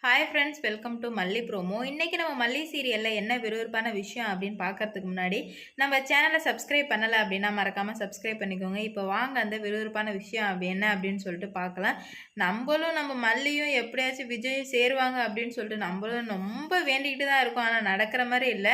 Hi friends, welcome to மல்லி promo. இன்றைக்கி நம்ம மல்லி சீரியலில் என்ன விறுவிறுப்பான விஷயம் அப்படின்னு பார்க்கறதுக்கு முன்னாடி நம்ம சேனலை சப்ஸ்கிரைப் பண்ணலை அப்படின்னா மறக்காமல் சப்ஸ்கிரைப் பண்ணிக்கோங்க. இப்போ வாங்க அந்த விறுவிறுப்பான விஷயம் என்ன அப்படின்னு சொல்லிட்டு பார்க்கலாம். நம்ம மல்லியும் எப்படியாச்சும் விஜயும் சேருவாங்க அப்படின்னு சொல்லிட்டு நம்மளும் ரொம்ப வேண்டிக்கிட்டு தான் இருக்கோம். ஆனால் நடக்கிற மாதிரி இல்லை.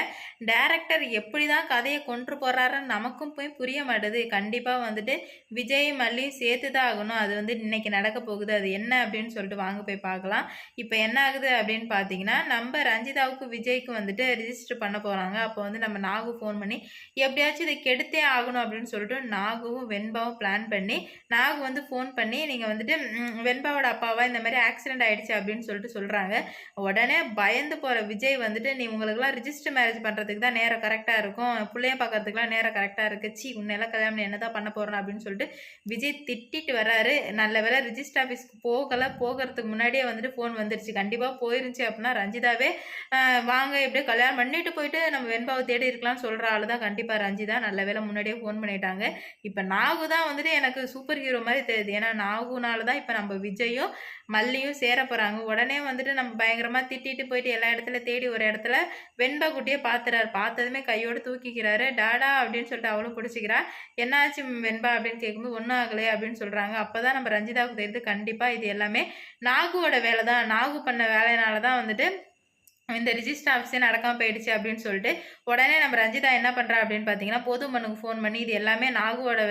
டேரக்டர் எப்படி தான் கதையை கொண்டு போகிறாருன்னு நமக்கும் போய் புரிய மாட்டேது. கண்டிப்பாக விஜய் மல்லியும் சேர்த்து தான் ஆகணும். அது இன்னைக்கு நடக்க போகுது. அது என்ன அப்படின்னு சொல்லிட்டு வாங்க போய் பார்க்கலாம். இப்போ என்ன ஆகுது அப்படின்னு பார்த்தீங்கன்னா, நம்ம ரஞ்சிதாவுக்கு விஜய்க்கு ரிஜிஸ்டர் பண்ண போகிறாங்க. அப்போ நம்ம நாகு ஃபோன் பண்ணி எப்படியாச்சும் இதை கெடுத்தே ஆகணும் அப்படின்னு சொல்லிட்டு நாகுவும் வெண்பாவும் பிளான் பண்ணி நாகு ஃபோன் பண்ணி நீங்கள் வெண்பாவோட அப்பாவா இந்த மாதிரி ஆக்சிடென்ட் ஆகிடுச்சு அப்படின்னு சொல்லிட்டு சொல்கிறாங்க. உடனே பயந்து போகிற விஜய் நீ உங்களுக்குலாம் ரிஜிஸ்டர் மேரேஜ் பண்ணுறதுக்கு தான் நேரம் கரெக்டாக இருக்கும், பிள்ளைய பார்க்கறதுக்குலாம் நேரம் கரெக்டாக இருக்குது, உன்னெல்லாம் கல்யாணம் என்ன தான் பண்ண போகிறோம் அப்படின்னு சொல்லிட்டு விஜய் திட்டிட்டு வர்றாரு. நல்ல வேலை ரிஜிஸ்டர் ஆஃபீஸ்க்கு போகிறதுக்கு முன்னாடியே ஃபோன் வந்துருச்சு. கண்டிப்பாக போயிருந்துச்சு அப்படின்னா ரஞ்சிதாவே வாங்க எப்படியோ கல்யாணம் பண்ணிட்டு போயிட்டு நம்ம வெண்பாவை தேடி இருக்கலாம்னு சொல்கிற ஆள் தான் கண்டிப்பாக ரஞ்சிதா. நல்ல வேலை முன்னாடியே ஃபோன் பண்ணிட்டாங்க. இப்போ நாகு தான் எனக்கு சூப்பர் ஹீரோ மாதிரி தெரியுது. ஏன்னா நாகுனால தான் இப்போ நம்ம விஜயும் மல்லியும் சேர போகிறாங்க. உடனே நம்ம பயங்கரமாக திட்டிட்டு போயிட்டு எல்லா இடத்துல தேடி ஒரு இடத்துல வெண்பா குட்டியே பார்த்துறாரு. பார்த்ததுமே கையோடு தூக்கிக்கிறாரு. டாடா அப்படின்னு சொல்லிட்டு அவளும் பிடிச்சிக்கிறா. என்னாச்சு வெண்பா அப்படின்னு கேட்கும்போது ஒன்றும் ஆகலையே அப்படின்னு சொல்கிறாங்க. அப்போ தான் நம்ம ரஞ்சிதாவுக்கு தெரியுது கண்டிப்பாக இது எல்லாமே நாகுவோட வேலை தான். நாகு பண்ண வேலையினால தான் இந்த ரிஜிஸ்டர் ஆஃபீஸே நடக்காமல் போயிடுச்சு அப்படின்னு சொல்லிட்டு உடனே நம்ம ரஞ்சிதா என்ன பண்ணுறா அப்படின்னு பார்த்தீங்கன்னா, பொதுமனுக்கு ஃபோன் பண்ணி இது எல்லாமே நாகுவோட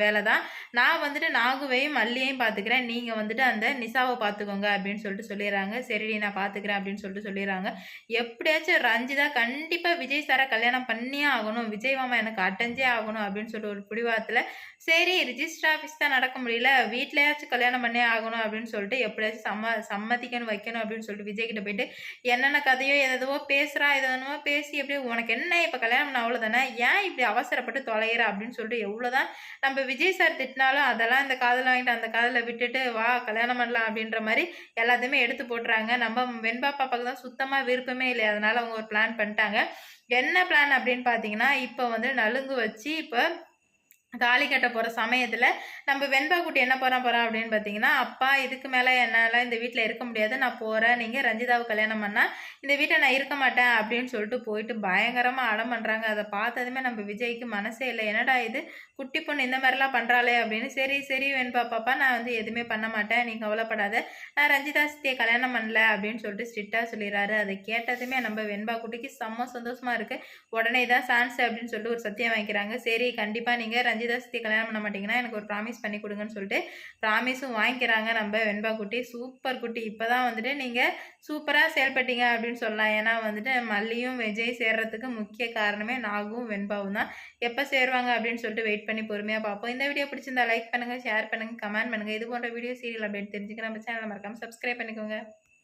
வேலை தான், நான் நாகுவையும் மல்லியையும் பார்த்துக்கிறேன், நீங்கள் அந்த நிசாவை பார்த்துக்கோங்க அப்படின்னு சொல்லிட்டு சொல்லிடுறாங்க. சரிடி நான் பார்த்துக்கிறேன் அப்படின்னு சொல்லிட்டு சொல்லிடுறாங்க. எப்படியாச்சும் ரஞ்சிதா கண்டிப்பாக விஜய் சாரை கல்யாணம் பண்ணியே ஆகணும், விஜய் மாமா எனக்கு அட்டஞ்சே ஆகணும் அப்படின்னு சொல்லிட்டு ஒரு பிடிவாத்தில் சரி ரிஜிஸ்டர் ஆஃபீஸ் தான் நடக்க முடியல, வீட்டிலையாச்சும் கல்யாணம் பண்ணே ஆகணும் அப்படின்னு சொல்லிட்டு எப்படியாச்சும் சம்மதிக்கணும் வைக்கணும் அப்படின்னு சொல்லிட்டு விஜய் கிட்ட போயிட்டு என்னென்ன கதையோ எதுவோ பேசுகிறா, எதுவோ பேசி எப்படி உனக்கு என்ன இப்போ கல்யாணம் பண்ண அவ்வளோதானே, ஏன் இப்படி அவசரப்பட்டு தொலைகிற அப்படின்னு சொல்லிட்டு எவ்வளோதான் நம்ம விஜய் சார் திட்டினாலும் அதெல்லாம் இந்த காதில் வாங்கிட்டு அந்த காதில் விட்டுட்டு வா கல்யாணம் பண்ணலாம் அப்படின்ற மாதிரி எல்லாத்தையுமே எடுத்து போட்டுறாங்க. நம்ம வெண்பா பாப்பாவுக்கு தான் சுத்தமாக விருப்பமே இல்லை. அதனால அவங்க ஒரு பிளான் பண்ணிட்டாங்க. என்ன பிளான் அப்படின்னு பார்த்தீங்கன்னா, இப்போ நலுங்கு வச்சு இப்போ தாலி கட்ட போகிற சமயத்தில் நம்ம வெண்பா குட்டி என்ன போகிறான் அப்படின்னு பார்த்தீங்கன்னா, அப்பா இதுக்கு மேலே என்னால் இந்த வீட்டில் இருக்க முடியாது, நான் போகிறேன், நீங்கள் ரஞ்சிதாவை கல்யாணம் பண்ணால் இந்த வீட்டை நான் இருக்க மாட்டேன் அப்படின்னு சொல்லிட்டு போயிட்டு பயங்கரமாக அடம் பண்ணுறாங்க. அதை பார்த்ததுமே நம்ம விஜய்க்கு மனசே இல்லை. என்னடா இது குட்டி பொண்ணு இந்த மாதிரிலாம் பண்ணுறாளே அப்படின்னு. சரி வெண்பா பாப்பா நான் எதுவுமே பண்ண மாட்டேன், நீ கவலைப்படாத, நான் ரஞ்சிதா சித்தியை கல்யாணம் பண்ணல அப்படின்னு சொல்லிட்டு ஸ்ட்ரிக்டாக சொல்லிடுறாரு. அதை கேட்டதுமே நம்ம வெண்பா குட்டிக்கு செம்ம சந்தோஷமாக இருக்குது. உடனே தான் சான்ஸ் அப்படின்னு சொல்லிட்டு ஒரு சத்தியம் வாங்கிக்கிறாங்க. சரி கண்டிப்பாக நீங்கள் ரஞ்சிதா சித்தி கல்யாணம் பண்ண மாட்டீங்கன்னா எனக்கு ஒரு ப்ராமிஸ் பண்ணி கொடுங்கன்னு சொல்லிட்டு ப்ராமிஸும் வாங்கிக்கிறாங்க நம்ம வெண்பா குட்டி. சூப்பர் குட்டி, இப்போ தான் நீங்கள் சூப்பராக செயல்பட்டீங்க அப்படின்னு சொல்லலாம். ஏன்னா மல்லியும் விஜய் சேர்றதுக்கு முக்கிய காரணமே நாகும் வெண்பாவும் தான். எப்போ சேருவாங்க அப்படின்னு சொல்லிட்டு வெயிட் பண்ணி பொறுமையாக பார்ப்போம். இந்த வீடியோ பிடிச்சிருந்தா லைக் பண்ணுங்கள், ஷேர் பண்ணுங்கள், கமெண்ட் பண்ணுங்கள். இது போன்ற வீடியோ சீரியல் அப்டேட் தெரிஞ்சுக்க நம்ம சேனலை மறக்காமல் சப்ஸ்கிரைப் பண்ணிக்கோங்க.